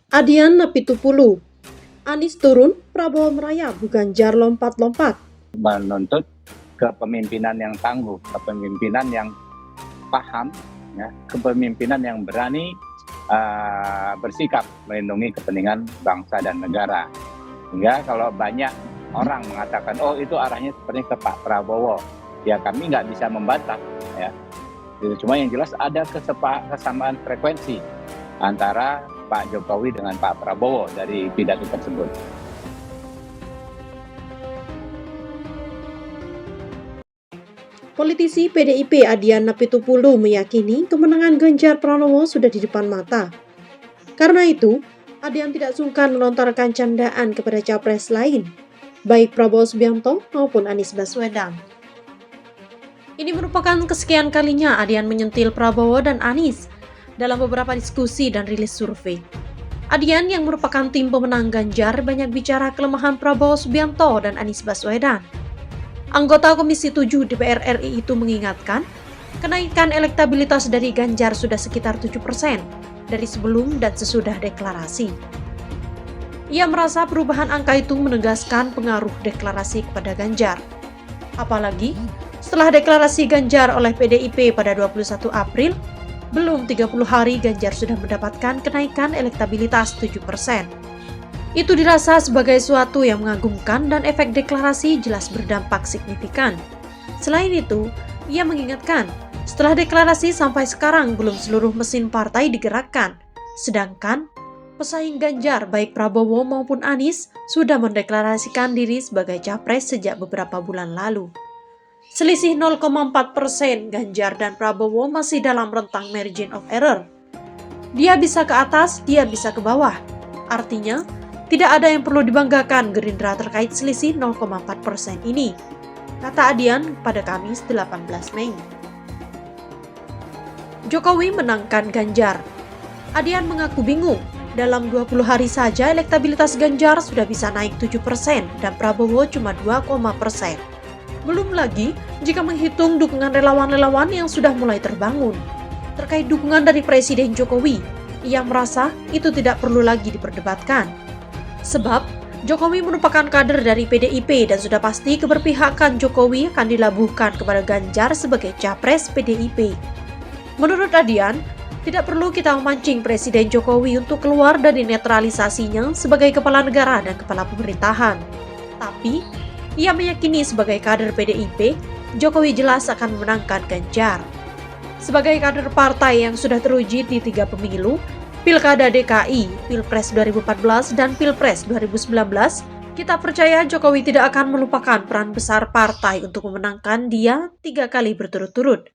Adian Napitupulu, Anies turun, Prabowo merayap, Ganjar lompat-lompat. Menuntut kepemimpinan yang tangguh, kepemimpinan yang paham, ya, kepemimpinan yang berani bersikap melindungi kepentingan bangsa dan negara. Hingga kalau banyak orang mengatakan, oh itu arahnya seperti ke Pak Prabowo, ya kami nggak bisa membantah. Ya. Cuma yang jelas ada kesamaan frekuensi antara Pak Jokowi dengan Pak Prabowo dari pidato tersebut. Politisi PDIP Adian Napitupulu meyakini kemenangan Ganjar Pranowo sudah di depan mata. Karena itu, Adian tidak sungkan melontarkan candaan kepada capres lain, baik Prabowo Subianto maupun Anies Baswedan. Ini merupakan kesekian kalinya Adian menyentil Prabowo dan Anies dalam beberapa diskusi dan rilis survei. Adian yang merupakan tim pemenang Ganjar banyak bicara kelemahan Prabowo Subianto dan Anies Baswedan. Anggota Komisi 7 DPR RI itu mengingatkan, kenaikan elektabilitas dari Ganjar sudah sekitar 7% dari sebelum dan sesudah deklarasi. Ia merasa perubahan angka itu menegaskan pengaruh deklarasi kepada Ganjar. Apalagi, setelah deklarasi Ganjar oleh PDIP pada 21 April, belum 30 hari Ganjar sudah mendapatkan kenaikan elektabilitas 7%. Itu dirasa sebagai suatu yang mengagumkan dan efek deklarasi jelas berdampak signifikan. Selain itu, ia mengingatkan, setelah deklarasi sampai sekarang belum seluruh mesin partai digerakkan, sedangkan pesaing Ganjar baik Prabowo maupun Anies sudah mendeklarasikan diri sebagai capres sejak beberapa bulan lalu. Selisih 0,4% Ganjar dan Prabowo masih dalam rentang margin of error. Dia bisa ke atas, dia bisa ke bawah. Artinya, tidak ada yang perlu dibanggakan Gerindra terkait selisih 0,4% ini, kata Adian pada Kamis 18 Mei. Jokowi menangkan Ganjar. Adian mengaku bingung, dalam 20 hari saja elektabilitas Ganjar sudah bisa naik 7% dan Prabowo cuma 2%. Belum lagi jika menghitung dukungan relawan-relawan yang sudah mulai terbangun. Terkait dukungan dari Presiden Jokowi, ia merasa itu tidak perlu lagi diperdebatkan. Sebab, Jokowi merupakan kader dari PDIP dan sudah pasti keberpihakan Jokowi akan dilabuhkan kepada Ganjar sebagai capres PDIP. Menurut Adian, tidak perlu kita memancing Presiden Jokowi untuk keluar dari netralisasinya sebagai kepala negara dan kepala pemerintahan. Tapi, ia meyakini sebagai kader PDIP, Jokowi jelas akan memenangkan Ganjar. Sebagai kader partai yang sudah teruji di 3 pemilu, Pilkada DKI, Pilpres 2014, dan Pilpres 2019, kita percaya Jokowi tidak akan melupakan peran besar partai untuk memenangkan dia 3 kali berturut-turut.